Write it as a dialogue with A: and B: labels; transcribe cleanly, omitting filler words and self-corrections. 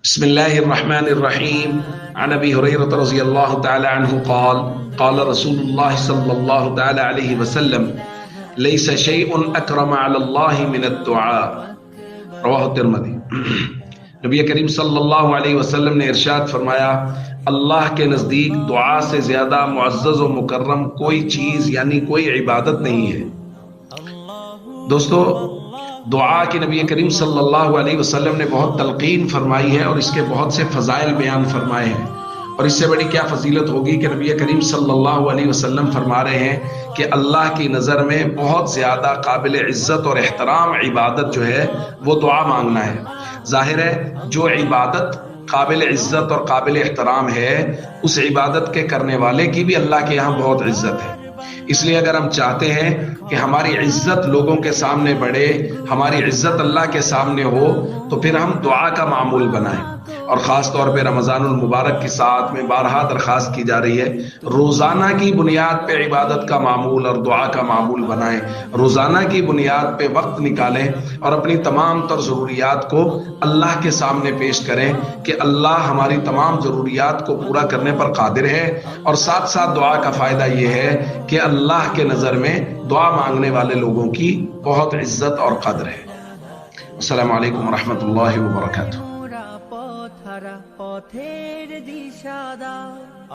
A: بسم الله الرحمن الرحيم. عن ابي هريره رضي الله تعالى عنه قال رسول الله صلى الله تعالى عليه وسلم: ليس شيء اكرم على الله من الدعاء. رواہ الترمذی۔ نبی کریم صلی اللہ علیہ وسلم نے ارشاد فرمایا، اللہ کے نزدیک دعا سے زیادہ معزز و مکرم کوئی چیز یعنی کوئی عبادت نہیں ہے۔ دوستو، دعا کی نبی کریم صلی اللہ علیہ وسلم نے بہت تلقین فرمائی ہے اور اس کے بہت سے فضائل بیان فرمائے ہیں، اور اس سے بڑی کیا فضیلت ہوگی کہ نبی کریم صلی اللہ علیہ وسلم فرما رہے ہیں کہ اللہ کی نظر میں بہت زیادہ قابل عزت اور احترام عبادت جو ہے وہ دعا مانگنا ہے۔ ظاہر ہے جو عبادت قابل عزت اور قابل احترام ہے، اس عبادت کے کرنے والے کی بھی اللہ کے یہاں بہت عزت ہے۔ اس لیے اگر ہم چاہتے ہیں کہ ہماری عزت لوگوں کے سامنے بڑھے، ہماری عزت اللہ کے سامنے ہو، تو پھر ہم دعا کا معمول بنائیں۔ اور خاص طور پہ رمضان المبارک کی ساتھ میں بارہا درخواست کی جا رہی ہے، روزانہ کی بنیاد پہ عبادت کا معمول اور دعا کا معمول بنائیں۔ روزانہ کی بنیاد پہ وقت نکالیں اور اپنی تمام تر ضروریات کو اللہ کے سامنے پیش کریں کہ اللہ ہماری تمام ضروریات کو پورا کرنے پر قادر ہے، اور ساتھ ساتھ دعا کا فائدہ یہ ہے کہ اللہ کے نظر میں دعا مانگنے والے لوگوں کی بہت عزت اور قدر ہے۔ السلام علیکم ورحمۃ اللہ وبرکاتہ۔
B: পথের দিশা দাও।